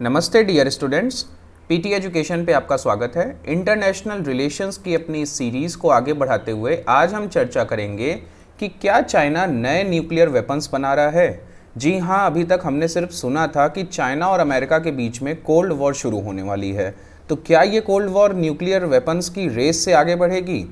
नमस्ते dear students, PT education पे आपका स्वागत है। इंटरनेशनल रिलेशंस की अपनी सीरीज़ को आगे बढ़ाते हुए आज हम चर्चा करेंगे कि क्या चाइना नए न्यूक्लियर वेपन्स बना रहा है। जी हाँ, अभी तक हमने सिर्फ सुना था कि चाइना और अमेरिका के बीच में कोल्ड वॉर शुरू होने वाली है। तो क्या ये कोल्ड वॉर न्यूक्लियर वेपन्स की रेस से आगे बढ़ेगी?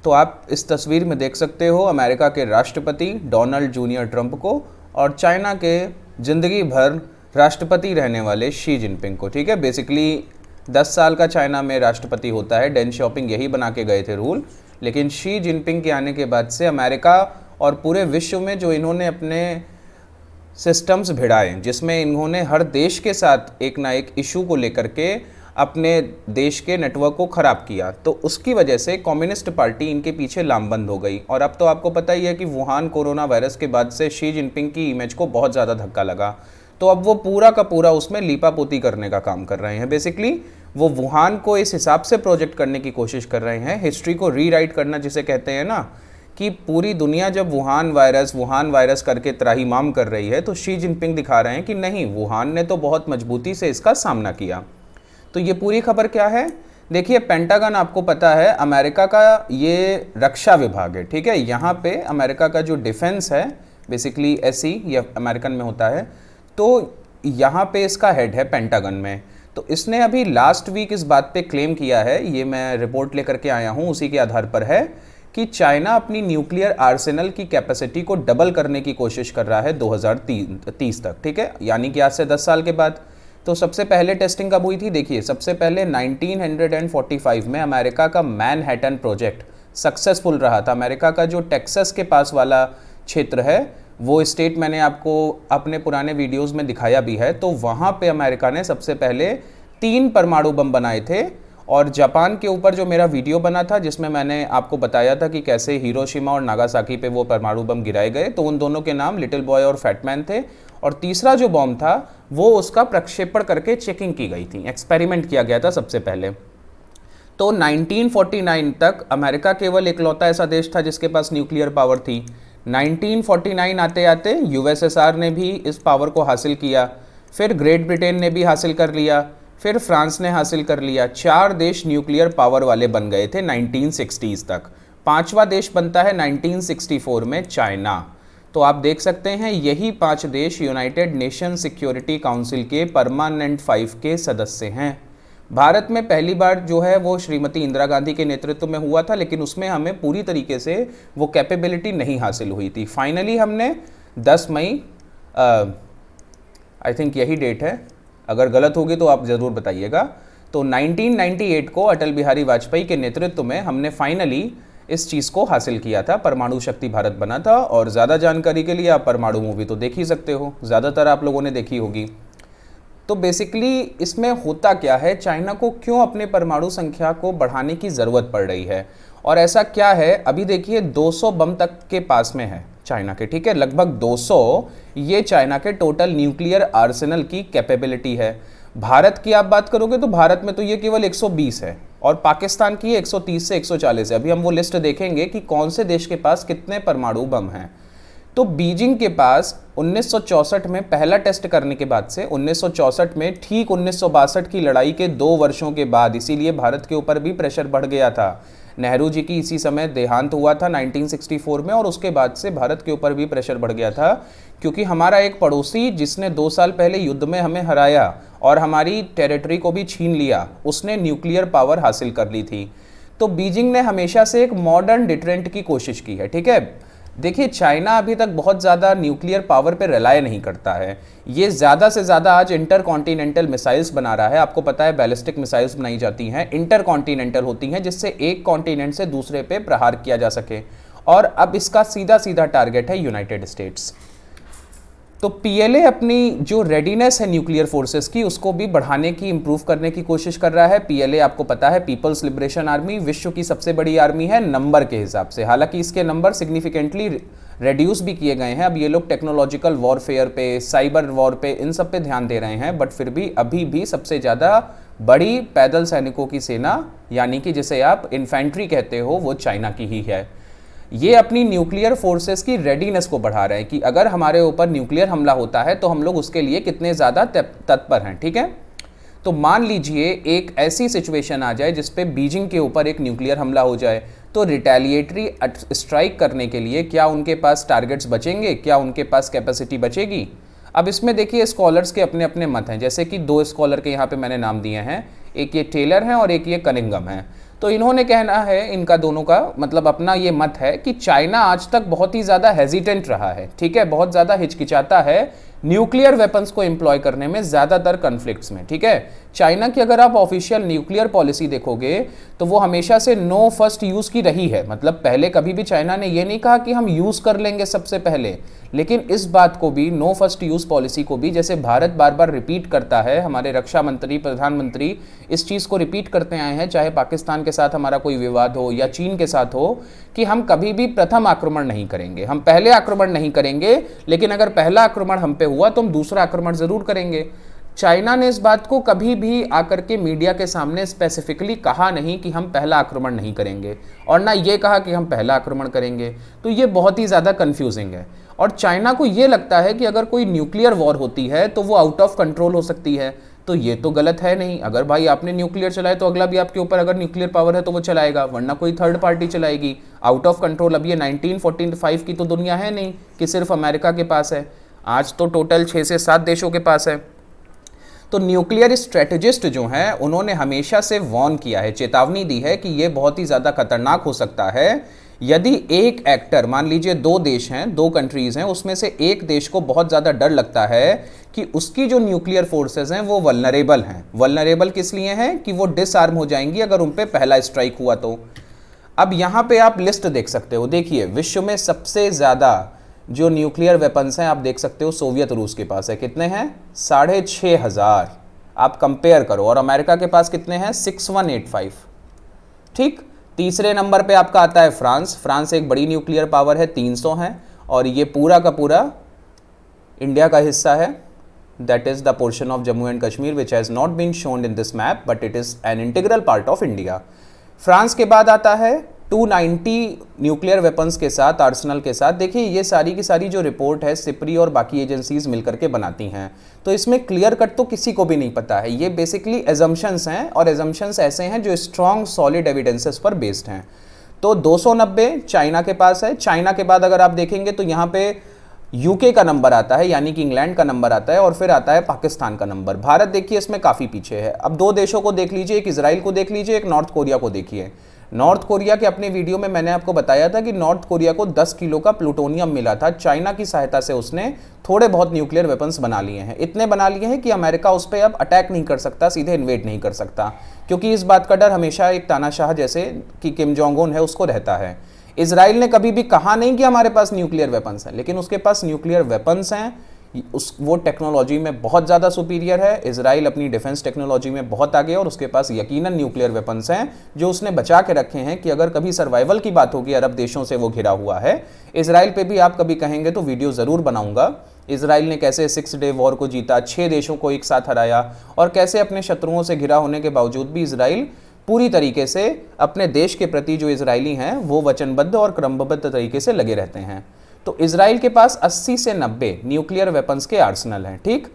तो आप इस तस्वीर में देख सकते हो अमेरिका के राष्ट्रपति डोनाल्ड जूनियर ट्रंप को और चाइना के ज़िंदगी भर राष्ट्रपति रहने वाले शी जिनपिंग को। ठीक है, बेसिकली 10 साल का चाइना में राष्ट्रपति होता है। डेन शॉपिंग यही बना के गए थे रूल, लेकिन शी जिनपिंग के आने के बाद से अमेरिका और पूरे विश्व में जो इन्होंने अपने सिस्टम्स भिड़ाए, जिसमें इन्होंने हर देश के साथ एक ना एक इशू को लेकर के अपने देश के नेटवर्क को ख़राब किया, तो उसकी वजह से कम्युनिस्ट पार्टी इनके पीछे लामबंद हो गई। और अब तो आपको पता ही है कि वुहान कोरोना वायरस के बाद से शी जिनपिंग की इमेज को बहुत ज़्यादा धक्का लगा, तो अब वो पूरा का पूरा उसमें लीपापोती करने का काम कर रहे हैं। बेसिकली वो वुहान को इस हिसाब से प्रोजेक्ट करने की कोशिश कर रहे हैं, हिस्ट्री को रीराइट करना जिसे कहते हैं ना, कि पूरी दुनिया जब वुहान वायरस करके त्राहिमाम कर रही है, तो शी जिनपिंग दिखा रहे हैं कि नहीं, वुहान ने तो बहुत मजबूती से इसका सामना किया। तो ये पूरी खबर क्या है, देखिए, पेंटागन आपको पता है अमेरिका का ये रक्षा विभाग है। ठीक है, यहाँ पे अमेरिका का जो डिफेंस है, बेसिकली एसई ये अमेरिकन में होता है, तो यहाँ पे इसका हेड है पेंटागन में। तो इसने अभी लास्ट वीक इस बात पे क्लेम किया है, ये मैं रिपोर्ट लेकर के आया हूँ, उसी के आधार पर है, कि चाइना अपनी न्यूक्लियर आर्सेनल की कैपेसिटी को डबल करने की कोशिश कर रहा है 2030 तक। ठीक है, यानी कि आज से 10 साल के बाद। तो सबसे पहले टेस्टिंग कब हुई थी? देखिए, सबसे पहले 1945 में अमेरिका का मैनहट्टन प्रोजेक्ट सक्सेसफुल रहा था। अमेरिका का जो टेक्सास के पास वाला क्षेत्र है, वो स्टेट मैंने आपको अपने पुराने वीडियोस में दिखाया भी है, तो वहाँ पे अमेरिका ने सबसे पहले 3 परमाणु बम बनाए थे। और जापान के ऊपर जो मेरा वीडियो बना था, जिसमें मैंने आपको बताया था कि कैसे हिरोशिमा और नागासाकी पे वो परमाणु बम गिराए गए, तो उन दोनों के नाम लिटिल बॉय और फैटमैन थे। और तीसरा जो बॉम्ब था वो उसका प्रक्षेपण करके चेकिंग की गई थी, एक्सपेरिमेंट किया गया था सबसे पहले। तो 1949 तक अमेरिका केवल इकलौता ऐसा देश था जिसके पास न्यूक्लियर पावर थी। 1949 आते आते यूएसएसआर ने भी इस पावर को हासिल किया, फिर ग्रेट ब्रिटेन ने भी हासिल कर लिया, फिर फ्रांस ने हासिल कर लिया। 4 देश न्यूक्लियर पावर वाले बन गए थे 1960s तक। 5वां देश बनता है 1964 में चाइना। तो आप देख सकते हैं यही 5 देश यूनाइटेड नेशन सिक्योरिटी काउंसिल के परमानेंट 5 के सदस्य हैं। भारत में पहली बार जो है वो श्रीमती इंदिरा गांधी के नेतृत्व में हुआ था, लेकिन उसमें हमें पूरी तरीके से वो कैपेबिलिटी नहीं हासिल हुई थी। फाइनली हमने 10 मई, आई थिंक यही डेट है, अगर गलत होगी तो आप ज़रूर बताइएगा, तो 1998 को अटल बिहारी वाजपेयी के नेतृत्व में हमने फाइनली इस चीज़ को हासिल किया था, परमाणु शक्ति भारत बना था। और ज़्यादा जानकारी के लिए आप परमाणु मूवी तो देख ही सकते हो, ज़्यादातर आप लोगों ने देखी होगी। तो बेसिकली इसमें होता क्या है, चाइना को क्यों अपने परमाणु संख्या को बढ़ाने की ज़रूरत पड़ रही है, और ऐसा क्या है? अभी देखिए 200 बम तक के पास में है चाइना के। ठीक है, लगभग 200 ये चाइना के टोटल न्यूक्लियर आर्सेनल की कैपेबिलिटी है। भारत की आप बात करोगे तो भारत में तो ये केवल 120 है, और पाकिस्तान की 130 से 140 है। अभी हम वो लिस्ट देखेंगे कि कौन से देश के पास कितने परमाणु बम हैं। तो बीजिंग के पास 1964 में पहला टेस्ट करने के बाद से 1964 में ठीक 1962 की लड़ाई के 2 वर्षों के बाद, इसीलिए भारत के ऊपर भी प्रेशर बढ़ गया था। नेहरू जी की इसी समय देहांत हुआ था 1964 में, और उसके बाद से भारत के ऊपर भी प्रेशर बढ़ गया था, क्योंकि हमारा एक पड़ोसी जिसने 2 साल पहले युद्ध में हमें हराया और हमारी टेरिटरी को भी छीन लिया, उसने न्यूक्लियर पावर हासिल कर ली थी। तो बीजिंग ने हमेशा से एक मॉडर्न डिटरेंट की कोशिश की है। ठीक है, देखिए, चाइना अभी तक बहुत ज़्यादा न्यूक्लियर पावर पे रिलाय नहीं करता है। ये ज़्यादा से ज़्यादा आज इंटर कॉन्टिनेंटल मिसाइल्स बना रहा है। आपको पता है बैलिस्टिक मिसाइल्स बनाई जाती हैं, इंटर कॉन्टिनेंटल होती हैं, जिससे एक कॉन्टिनेंट से दूसरे पे प्रहार किया जा सके। और अब इसका सीधा सीधा टारगेट है यूनाइटेड स्टेट्स। तो पीएलए अपनी जो रेडीनेस है न्यूक्लियर फोर्सेस की, उसको भी बढ़ाने की, इंप्रूव करने की कोशिश कर रहा है। पीएलए आपको पता है पीपल्स लिबरेशन आर्मी, विश्व की सबसे बड़ी आर्मी है नंबर के हिसाब से। हालांकि इसके नंबर सिग्निफिकेंटली रेड्यूस भी किए गए हैं। अब ये लोग टेक्नोलॉजिकल वॉरफेयर पे, साइबर वॉर पे, इन सब पे ध्यान दे रहे हैं, बट फिर भी अभी भी सबसे ज़्यादा बड़ी पैदल सैनिकों की सेना, यानी कि जिसे आप इन्फेंट्री कहते हो, वो चाइना की ही है। ये अपनी न्यूक्लियर फोर्सेस की रेडीनेस को बढ़ा रहे हैं कि अगर हमारे ऊपर न्यूक्लियर हमला होता है तो हम लोग उसके लिए कितने ज़्यादा तत्पर हैं। ठीक है, तो मान लीजिए एक ऐसी सिचुएशन आ जाए जिस पे बीजिंग के ऊपर एक न्यूक्लियर हमला हो जाए, तो रिटेलिएटरी स्ट्राइक करने के लिए क्या उनके पास टारगेट्स बचेंगे, क्या उनके पास कैपेसिटी बचेगी? अब इसमें देखिए स्कॉलर्स के अपने अपने मत हैं, जैसे कि दो स्कॉलर के यहाँ पे मैंने नाम दिए हैं, एक ये टेलर हैं और एक ये कनिंगम है। तो इन्होंने कहना है, इनका दोनों का मतलब अपना ये मत है कि चाइना आज तक बहुत ही ज़्यादा हेजिटेंट रहा है, ठीक है, बहुत ज़्यादा हिचकिचाता है न्यूक्लियर वेपन्स को एम्प्लॉय करने में ज़्यादातर कन्फ्लिक्ट्स में। ठीक है, चाइना की अगर आप ऑफिशियल न्यूक्लियर पॉलिसी देखोगे तो वो हमेशा से नो फर्स्ट यूज़ की रही है। मतलब पहले कभी भी चाइना ने ये नहीं कहा कि हम यूज़ कर लेंगे सबसे पहले, लेकिन इस बात को भी, नो फर्स्ट यूज़ पॉलिसी को भी, जैसे भारत बार बार रिपीट करता है, हमारे रक्षा मंत्री, प्रधानमंत्री इस चीज़ को रिपीट करते आए हैं, चाहे पाकिस्तान के साथ हमारा कोई विवाद हो या चीन के साथ हो, कि हम कभी भी प्रथम आक्रमण नहीं करेंगे, हम पहले आक्रमण नहीं करेंगे, लेकिन अगर पहला आक्रमण हम पे हुआ तो हम दूसरा आक्रमण ज़रूर करेंगे। चाइना ने इस बात को कभी भी आकर के मीडिया के सामने स्पेसिफिकली कहा नहीं कि हम पहला आक्रमण नहीं करेंगे, और ना ये कहा कि हम पहला आक्रमण करेंगे। तो ये बहुत ही ज़्यादा कंफ्यूजिंग है, और चाइना को ये लगता है कि अगर कोई न्यूक्लियर वॉर होती है तो वो आउट ऑफ कंट्रोल हो सकती है। तो ये तो गलत है नहीं, अगर भाई आपने न्यूक्लियर चलाए तो अगला भी आपके ऊपर अगर न्यूक्लियर पावर है तो वो चलाएगा, वरना कोई थर्ड पार्टी चलाएगी। आउट ऑफ कंट्रोल अब ये 1945 की तो दुनिया है नहीं कि सिर्फ अमेरिका के पास है, आज तो टोटल 6 से 7 देशों के पास है। तो न्यूक्लियर स्ट्रेटेजिस्ट जो हैं उन्होंने हमेशा से वार्न किया है, चेतावनी दी है कि ये बहुत ही ज़्यादा खतरनाक हो सकता है यदि एक एक्टर, मान लीजिए 2 देश हैं, 2 कंट्रीज़ हैं, उसमें से एक देश को बहुत ज़्यादा डर लगता है कि उसकी जो न्यूक्लियर फोर्सेस हैं वो वल्नरेबल हैं। वल्नरेबल किस लिए हैं? कि वो डिसआर्म हो जाएंगी अगर उन पे पहला स्ट्राइक हुआ तो। अब यहाँ पे आप लिस्ट देख सकते हो, देखिए विश्व में सबसे ज़्यादा जो न्यूक्लियर वेपन्स हैं आप देख सकते हो सोवियत रूस के पास है, कितने हैं? 6500। आप कंपेयर करो, और अमेरिका के पास कितने हैं? 6185। ठीक, तीसरे नंबर पे आपका आता है फ्रांस। फ्रांस एक बड़ी न्यूक्लियर पावर है, 300 है, और ये पूरा का पूरा इंडिया का हिस्सा है। That is the portion of Jammu and Kashmir which has not been shown in this map but it is an integral part of India. France के बाद आता है 290 न्यूक्लियर वेपन्स के साथ, आर्सेनल के साथ। देखिए ये सारी की सारी जो रिपोर्ट है सिप्री और बाकी एजेंसीज मिलकर के बनाती हैं, तो इसमें क्लियर कट तो किसी को भी नहीं पता है, ये बेसिकली एजम्पशंस हैं, और एजम्पशंस ऐसे हैं जो स्ट्रॉन्ग सॉलिड एविडेंसेस पर बेस्ड हैं। तो 290 चाइना के पास है। चाइना के बाद अगर आप देखेंगे तो यहाँ पे यूके का नंबर आता है, यानी कि इंग्लैंड का नंबर आता है, और फिर आता है पाकिस्तान का नंबर। भारत देखिए इसमें काफ़ी पीछे है। अब 2 देशों को देख लीजिए, एक इजराइल को देख लीजिए, एक नॉर्थ कोरिया को देखिए। नॉर्थ कोरिया के अपने वीडियो में मैंने आपको बताया था कि नॉर्थ कोरिया को 10 किलो का प्लूटोनियम मिला था, चाइना की सहायता से उसने थोड़े बहुत न्यूक्लियर वेपन्स बना लिए हैं। इतने बना लिए हैं कि अमेरिका उस पर अब अटैक नहीं कर सकता, सीधे इन्वेड नहीं कर सकता, क्योंकि इस बात का डर हमेशा एक तानाशाह जैसे कि किम जोंग उन है उसको रहता है। इजराइल ने कभी भी कहा नहीं कि हमारे पास न्यूक्लियर वेपन्स हैं, लेकिन उसके पास न्यूक्लियर वेपन्स हैं, वो टेक्नोलॉजी में बहुत ज़्यादा सुपीरियर है। इजराइल अपनी डिफेंस टेक्नोलॉजी में बहुत आगे है, और उसके पास यकीनन न्यूक्लियर वेपन्स हैं जो उसने बचा के रखे हैं कि अगर कभी सर्वाइवल की बात होगी, अरब देशों से वो घिरा हुआ है। इजराइल पे भी आप कभी कहेंगे तो वीडियो ज़रूर बनाऊंगा। इजराइल ने कैसे 6 डे वॉर को जीता, 6 देशों को एक साथ हराया, और कैसे अपने शत्रुओं से घिरा होने के बावजूद भी इजराइल पूरी तरीके से अपने देश के प्रति, जो इजरायली हैं वो वचनबद्ध और क्रमबद्ध तरीके से लगे रहते हैं। तो इजराइल के पास 80 से 90 न्यूक्लियर वेपन्स के आर्सेनल हैं। ठीक,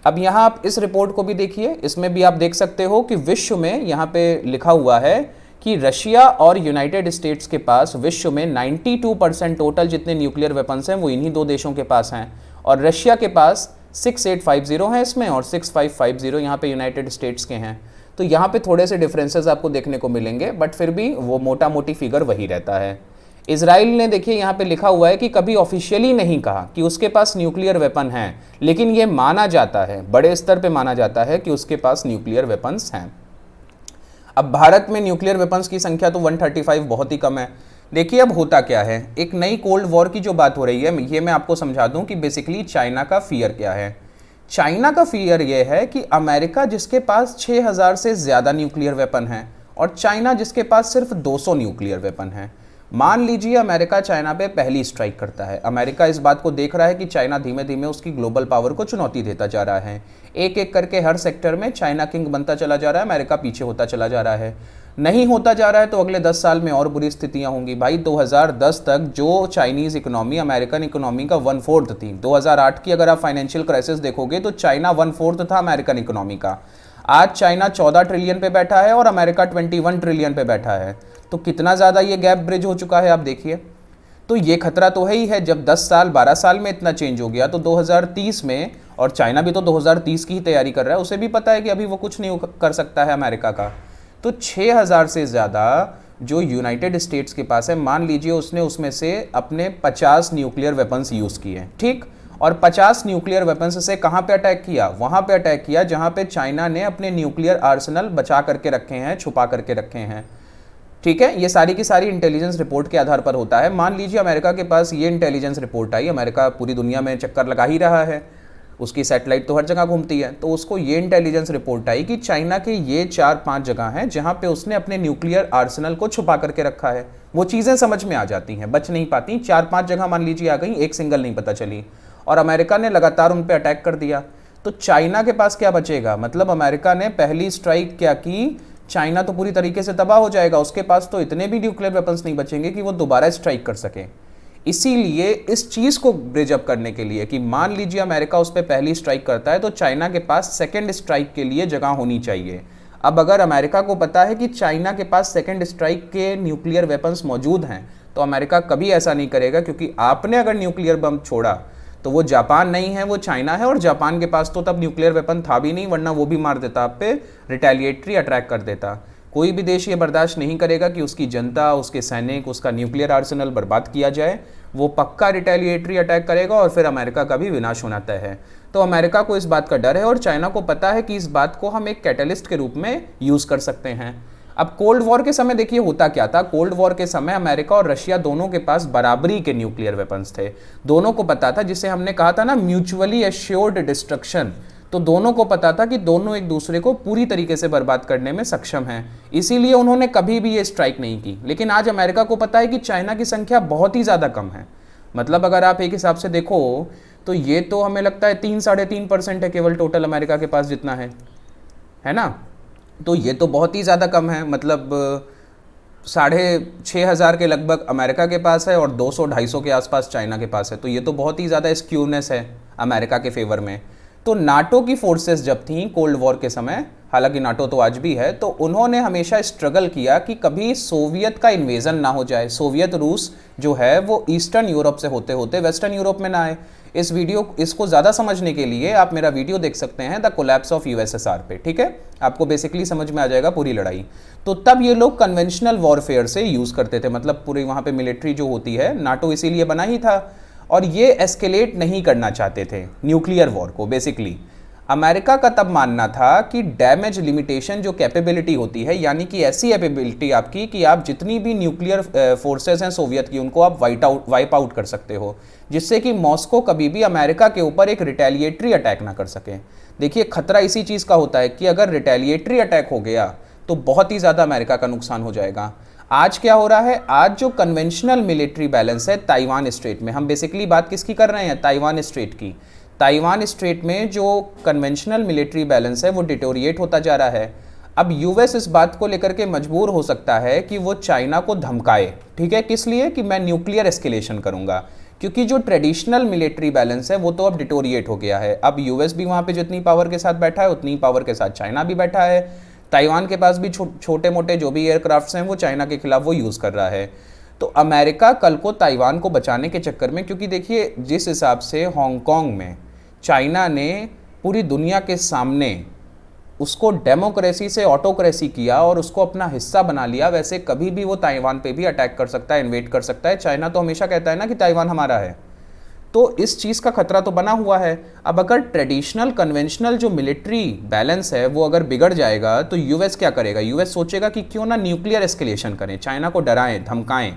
अब यहाँ आप इस रिपोर्ट को भी देखिए, इसमें भी आप देख सकते हो कि विश्व में यहाँ पे लिखा हुआ है कि रशिया और यूनाइटेड स्टेट्स के पास विश्व में 92% टोटल जितने न्यूक्लियर वेपन्स हैं वो इन्हीं 2 देशों के पास हैं, और रशिया के पास 6850 हैं इसमें, और 6550 यहाँ पे यूनाइटेड स्टेट्स के हैं। तो यहाँ पे थोड़े से डिफरेंसेस आपको देखने को मिलेंगे, बट फिर भी वो मोटा मोटी फिगर वही रहता है। इजराइल ने देखिए यहाँ पे लिखा हुआ है कि कभी ऑफिशियली नहीं कहा कि उसके पास न्यूक्लियर वेपन है, लेकिन ये माना जाता है, बड़े स्तर पे माना जाता है कि उसके पास न्यूक्लियर वेपन्स हैं। अब भारत में न्यूक्लियर वेपन्स की संख्या तो 135 बहुत ही कम है। देखिए अब होता क्या है, एक नई कोल्ड वॉर की जो बात हो रही है, ये मैं आपको समझा दूं कि बेसिकली चाइना का फियर क्या है। चाइना का फियर ये है कि अमेरिका जिसके पास 6000 से ज़्यादा न्यूक्लियर वेपन हैं, और चाइना जिसके पास सिर्फ 200 न्यूक्लियर वेपन हैं। मान लीजिए अमेरिका चाइना पे पहली स्ट्राइक करता है। अमेरिका इस बात को देख रहा है कि चाइना धीमे धीमे उसकी ग्लोबल पावर को चुनौती देता जा रहा है, एक एक करके हर सेक्टर में चाइना किंग बनता चला जा रहा है, अमेरिका पीछे होता चला जा रहा है। नहीं होता जा रहा है तो अगले 10 साल में और बुरी स्थितियां होंगी भाई। 2010 तक जो चाइनीज़ इकोनॉमी अमेरिकन इकोनॉमी का 1/4 थी, 2008 की अगर आप फाइनेंशियल क्राइसिस देखोगे तो चाइना 1/4 था अमेरिकन इकोनॉमी का। आज चाइना 14 ट्रिलियन पे बैठा है और अमेरिका 21 ट्रिलियन पे बैठा है। तो कितना ज़्यादा ये गैप ब्रिज हो चुका है आप देखिए। तो ये खतरा तो है ही है। जब 10 साल 12 साल में इतना चेंज हो गया तो 2030 में, और चाइना भी तो 2030 की ही तैयारी कर रहा है, उसे भी पता है कि अभी वो कुछ नहीं कर सकता है अमेरिका का। तो 6000 से ज़्यादा जो यूनाइटेड स्टेट्स के पास है, मान लीजिए उसने उसमें से अपने 50 न्यूक्लियर वेपन्स यूज़ किए, ठीक, और 50 न्यूक्लियर वेपन्स से कहाँ पे अटैक किया? वहाँ पे अटैक किया जहाँ पे चाइना ने अपने न्यूक्लियर आर्सेनल बचा करके रखे हैं, छुपा करके रखे हैं, ठीक है। ये सारी की सारी इंटेलिजेंस रिपोर्ट के आधार पर होता है। मान लीजिए अमेरिका के पास ये इंटेलिजेंस रिपोर्ट आई, अमेरिका पूरी दुनिया में चक्कर लगा ही रहा है, उसकी सैटेलाइट तो हर जगह घूमती है, तो उसको ये इंटेलिजेंस रिपोर्ट आई कि चाइना के ये 4-5 जगह हैं जहाँ पे उसने अपने न्यूक्लियर आर्सेनल को छुपा करके रखा है। वो चीज़ें समझ में आ जाती हैं, बच नहीं पाती। 4-5 जगह मान लीजिए आ गई, एक सिंगल नहीं पता चली, और अमेरिका ने लगातार उन पर अटैक कर दिया। तो चाइना के पास क्या बचेगा? मतलब अमेरिका ने पहली स्ट्राइक क्या की, चाइना तो पूरी तरीके से तबाह हो जाएगा। उसके पास तो इतने भी न्यूक्लियर वेपन्स नहीं बचेंगे कि वो दोबारा स्ट्राइक कर सके। इसीलिए इस चीज़ को ब्रिज अप करने के लिए कि मान लीजिए अमेरिका उस पर पहली स्ट्राइक करता है तो चाइना के पास सेकेंड स्ट्राइक के लिए जगह होनी चाहिए। अब अगर अमेरिका को पता है कि चाइना के पास सेकेंड स्ट्राइक के न्यूक्लियर वेपन्स मौजूद हैं तो अमेरिका कभी ऐसा नहीं करेगा, क्योंकि आपने अगर न्यूक्लियर बम छोड़ा तो वो जापान नहीं है, वो चाइना है, और जापान के पास तो तब न्यूक्लियर वेपन था भी नहीं, वरना वो भी मार देता, आप पे रिटेलिएटरी अटैक कर देता। कोई भी देश ये बर्दाश्त नहीं करेगा कि उसकी जनता, उसके सैनिक, उसका न्यूक्लियर आर्सेनल बर्बाद किया जाए। वो पक्का रिटेलिएटरी अटैक करेगा और फिर अमेरिका का भी विनाश होना तय है। तो अमेरिका को इस बात का डर है और चाइना को पता है कि इस बात को हम एक कैटलिस्ट के रूप में यूज़ कर सकते हैं। अब कोल्ड वॉर के समय देखिए होता क्या था। कोल्ड वॉर के समय अमेरिका और रशिया दोनों के पास बराबरी के न्यूक्लियर वेपन्स थे। दोनों को पता था, जिसे हमने कहा था ना म्यूचुअली एश्योर्ड डिस्ट्रक्शन, तो दोनों को पता था कि दोनों एक दूसरे को पूरी तरीके से बर्बाद करने में सक्षम हैं। इसीलिए उन्होंने कभी भी ये स्ट्राइक नहीं की। लेकिन आज अमेरिका को पता है कि चाइना की संख्या बहुत ही ज़्यादा कम है। मतलब अगर आप एक हिसाब से देखो तो ये तो हमें लगता है 3-3.5% है केवल टोटल अमेरिका के पास जितना है ना। तो ये तो बहुत ही ज़्यादा कम है। मतलब 6,500 के लगभग अमेरिका के पास है और 200-250 के आसपास चाइना के पास है। तो ये तो बहुत ही ज़्यादा स्क्यूनेस है अमेरिका के फेवर में। तो नाटो की फोर्सेस जब थी कोल्ड वॉर के समय, हालांकि नाटो तो आज भी है, तो उन्होंने हमेशा स्ट्रगल किया कि कभी सोवियत का इन्वेजन ना हो जाए। सोवियत रूस जो है वो ईस्टर्न यूरोप से होते होते वेस्टर्न यूरोप में ना आए। इसको ज़्यादा समझने के लिए आप मेरा वीडियो देख सकते हैं द कोलैप्स ऑफ यूएसएसआर पे, ठीक है। आपको बेसिकली समझ में आ जाएगा पूरी लड़ाई। तो तब ये लोग कन्वेंशनल वॉरफेयर से यूज़ करते थे, मतलब पूरी वहाँ पे मिलिट्री जो होती है, नाटो इसीलिए बना ही था। और ये एस्केलेट नहीं करना चाहते थे न्यूक्लियर वॉर को। बेसिकली अमेरिका का तब मानना था कि डैमेज लिमिटेशन जो कैपेबिलिटी होती है, यानी कि ऐसी एबिलिटी आपकी कि आप जितनी भी न्यूक्लियर फोर्सेस हैं सोवियत की उनको आप वाइप आउट कर सकते हो, जिससे कि मॉस्को कभी भी अमेरिका के ऊपर एक रिटेलिएटरी अटैक ना कर सके। देखिए खतरा इसी चीज़ का होता है कि अगर रिटेलिएटरी अटैक हो गया तो बहुत ही ज़्यादा अमेरिका का नुकसान हो जाएगा। आज क्या हो रहा है, आज जो कन्वेंशनल मिलिट्री बैलेंस है ताइवान स्ट्रेट में, हम बेसिकली बात किसकी कर रहे हैं, ताइवान स्ट्रेट की। ताइवान स्ट्रेट में जो कन्वेंशनल मिलिट्री बैलेंस है वो डिटोरिएट होता जा रहा है। अब यूएस इस बात को लेकर के मजबूर हो सकता है कि वो चाइना को धमकाए, ठीक है, किस लिए, कि मैं न्यूक्लियर एस्केलेशन करूंगा, क्योंकि जो ट्रेडिशनल मिलिट्री बैलेंस है वो तो अब डिटोरिएट हो गया है। अब यूएस भी वहाँ पे जितनी पावर के साथ बैठा है उतनी पावर के साथ चाइना भी बैठा है। ताइवान के पास भी छोटे मोटे जो भी एयरक्राफ्ट्स हैं वो चाइना के खिलाफ वो यूज़ कर रहा है। तो अमेरिका कल को ताइवान को बचाने के चक्कर में, क्योंकि देखिए जिस हिसाब से हांगकांग में चाइना ने पूरी दुनिया के सामने उसको डेमोक्रेसी से ऑटोक्रेसी किया और उसको अपना हिस्सा बना लिया, वैसे कभी भी वो ताइवान पे भी अटैक कर सकता है, इन्वेड कर सकता है। चाइना तो हमेशा कहता है ना कि ताइवान हमारा है। तो इस चीज़ का खतरा तो बना हुआ है। अब अगर ट्रेडिशनल कन्वेंशनल जो मिलिट्री बैलेंस है वो अगर बिगड़ जाएगा तो यूएस क्या करेगा, यूएस सोचेगा कि क्यों ना न्यूक्लियर एस्केलेशन करें, चाइना को डराएं धमकाएं।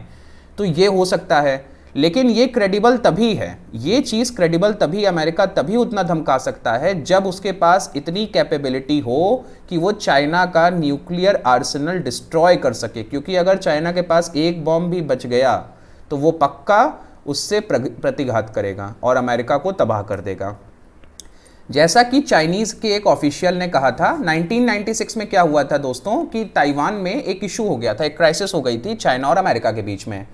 तो ये हो सकता है, लेकिन ये क्रेडिबल तभी है, ये चीज़ क्रेडिबल तभी, अमेरिका तभी उतना धमका सकता है जब उसके पास इतनी कैपेबिलिटी हो कि वो चाइना का न्यूक्लियर आर्सेनल डिस्ट्रॉय कर सके। क्योंकि अगर चाइना के पास एक बॉम्ब भी बच गया तो वो पक्का उससे प्रतिघात करेगा और अमेरिका को तबाह कर देगा। जैसा कि चाइनीज़ के एक ऑफिशियल ने कहा था, 1996 में क्या हुआ था दोस्तों कि ताइवान में एक इशू हो गया था, एक क्राइसिस हो गई थी चाइना और अमेरिका के बीच में।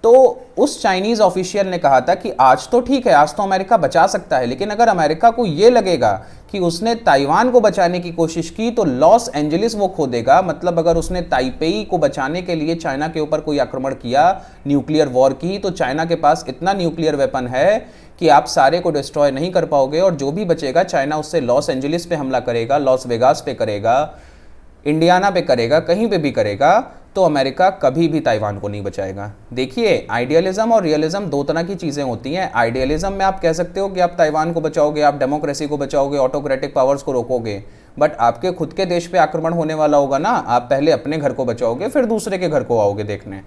तो उस चाइनीज़ ऑफिशियल ने कहा था कि आज तो ठीक है, आज तो अमेरिका बचा सकता है, लेकिन अगर अमेरिका को ये लगेगा कि उसने ताइवान को बचाने की कोशिश की तो लॉस एंजलिस वो खो देगा। मतलब अगर उसने ताइपेई को बचाने के लिए चाइना के ऊपर कोई आक्रमण किया, न्यूक्लियर वॉर की, तो चाइना के पास इतना न्यूक्लियर वेपन है कि आप सारे को डिस्ट्रॉय नहीं कर पाओगे, और जो भी बचेगा चाइना उससे लॉस एंजलिस पे हमला करेगा, लॉस वेगास पे करेगा, इंडियाना पे करेगा, कहीं पे भी करेगा, तो अमेरिका कभी भी ताइवान को नहीं बचाएगा। देखिए, आइडियलिज्म और रियलिज्म दो तरह की चीज़ें होती हैं। आइडियलिज्म में आप कह सकते हो कि आप ताइवान को बचाओगे, आप डेमोक्रेसी को बचाओगे, ऑटोक्रेटिक पावर्स को रोकोगे, बट आपके खुद के देश पे आक्रमण होने वाला होगा ना, आप पहले अपने घर को बचाओगे, फिर दूसरे के घर को आओगे देखने।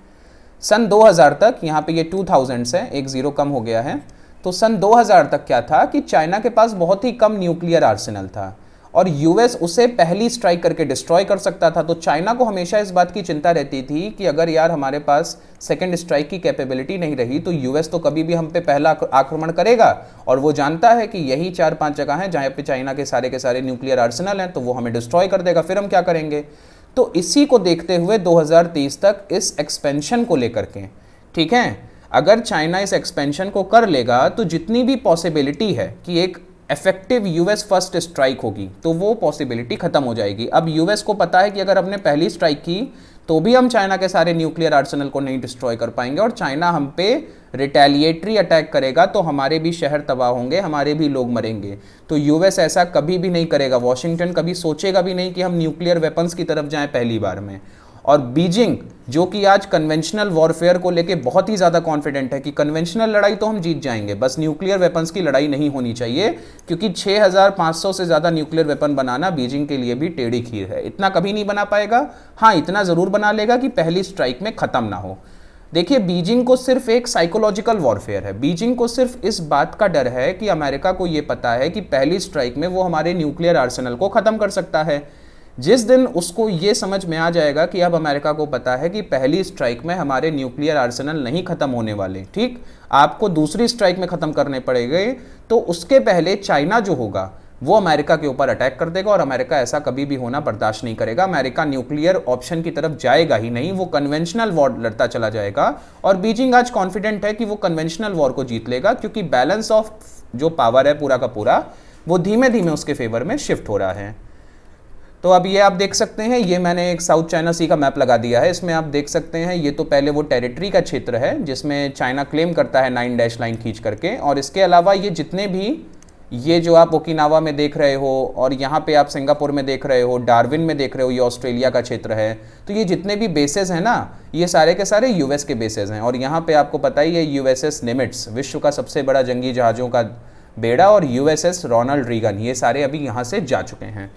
सन 2000 तक, यहाँ पे ये 2000 है, एक जीरो कम हो गया है, तो सन 2000 तक क्या था कि चाइना के पास बहुत ही कम न्यूक्लियर आर्सेनल था और यूएस उसे पहली स्ट्राइक करके डिस्ट्रॉय कर सकता था। तो चाइना को हमेशा इस बात की चिंता रहती थी कि अगर यार हमारे पास सेकंड स्ट्राइक की कैपेबिलिटी नहीं रही तो यूएस तो कभी भी हम पे पहला आक्रमण करेगा, और वो जानता है कि यही 4-5 जगह हैं जहाँ पे चाइना के सारे न्यूक्लियर आर्सेनल हैं, तो वो हमें डिस्ट्रॉय कर देगा, फिर हम क्या करेंगे। तो इसी को देखते हुए 2030 तक इस एक्सपेंशन को लेकर के, ठीक है, अगर चाइना इस एक्सपेंशन को कर लेगा तो जितनी भी पॉसिबिलिटी है कि एक इफेक्टिव यूएस फर्स्ट स्ट्राइक होगी, तो वो पॉसिबिलिटी खत्म हो जाएगी। अब यूएस को पता है कि अगर हमने पहली स्ट्राइक की तो भी हम चाइना के सारे न्यूक्लियर आर्सेनल को नहीं डिस्ट्रॉय कर पाएंगे, और चाइना हम पे रिटेलिएटरी अटैक करेगा तो हमारे भी शहर तबाह होंगे, हमारे भी लोग मरेंगे। तो यूएस ऐसा कभी भी नहीं करेगा, वॉशिंगटन कभी सोचेगा भी नहीं कि हम न्यूक्लियर वेपन्स की तरफ जाएं पहली बार में। और बीजिंग, जो कि आज कन्वेंशनल वॉरफेयर को लेके बहुत ही ज़्यादा कॉन्फिडेंट है कि कन्वेंशनल लड़ाई तो हम जीत जाएंगे, बस न्यूक्लियर वेपन्स की लड़ाई नहीं होनी चाहिए, क्योंकि 6500 से ज़्यादा न्यूक्लियर वेपन बनाना बीजिंग के लिए भी टेढ़ी खीर है। इतना कभी नहीं बना पाएगा, हाँ इतना ज़रूर बना लेगा कि पहली स्ट्राइक में ख़त्म ना हो। देखिए, बीजिंग को सिर्फ एक साइकोलॉजिकल वॉरफेयर है, बीजिंग को सिर्फ इस बात का डर है कि अमेरिका को ये पता है कि पहली स्ट्राइक में वो हमारे न्यूक्लियर आर्सेनल को ख़त्म कर सकता है। जिस दिन उसको ये समझ में आ जाएगा कि अब अमेरिका को पता है कि पहली स्ट्राइक में हमारे न्यूक्लियर आर्सेनल नहीं खत्म होने वाले, ठीक, आपको दूसरी स्ट्राइक में खत्म करने पड़ेंगे, तो उसके पहले चाइना जो होगा वो अमेरिका के ऊपर अटैक कर देगा, और अमेरिका ऐसा कभी भी होना बर्दाश्त नहीं करेगा। अमेरिका न्यूक्लियर ऑप्शन की तरफ जाएगा ही नहीं, वो कन्वेंशनल वॉर लड़ता चला जाएगा, और बीजिंग आज कॉन्फिडेंट है कि वो कन्वेंशनल वॉर को जीत लेगा, क्योंकि बैलेंस ऑफ जो पावर है पूरा का पूरा वो धीमे धीमे उसके फेवर में शिफ्ट हो रहा है। तो अब ये आप देख सकते हैं, ये मैंने एक साउथ चाइना सी का मैप लगा दिया है, इसमें आप देख सकते हैं ये तो पहले वो टेरिटरी का क्षेत्र है जिसमें चाइना क्लेम करता है 9 डैश लाइन खींच करके, और इसके अलावा ये जितने भी, ये जो आप ओकिनावा में देख रहे हो, और यहाँ पे आप सिंगापुर में देख रहे हो, डार्विन में देख रहे हो, ये ऑस्ट्रेलिया का क्षेत्र है, तो ये जितने भी बेसेस हैं ना, ये सारे के सारे यूएस के बेसेस हैं। और यहाँ पे आपको पता ही है यूएसएस निमिट्स, विश्व का सबसे बड़ा जंगी जहाज़ों का बेड़ा, और यूएसएस रोनाल्ड रीगन, ये सारे अभी यहाँ से जा चुके हैं।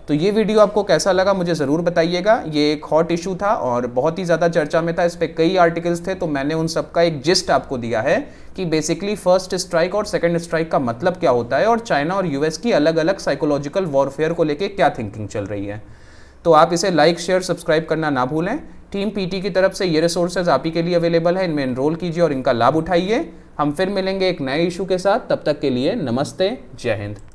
तो ये वीडियो आपको कैसा लगा मुझे ज़रूर बताइएगा। ये एक हॉट इशू था और बहुत ही ज़्यादा चर्चा में था, इस पर कई आर्टिकल्स थे, तो मैंने उन सब का एक जिस्ट आपको दिया है कि बेसिकली फर्स्ट स्ट्राइक और सेकंड स्ट्राइक का मतलब क्या होता है, और चाइना और यूएस की अलग अलग साइकोलॉजिकल वॉरफेयर को लेके क्या थिंकिंग चल रही है। तो आप इसे लाइक, शेयर, सब्सक्राइब करना ना भूलें। टीम पीटी की तरफ से ये रिसोर्सेज आप ही के लिए अवेलेबल है, इनमें एनरोल कीजिए और इनका लाभ उठाइए। हम फिर मिलेंगे एक नए इशू के साथ, तब तक के लिए नमस्ते, जय हिंद।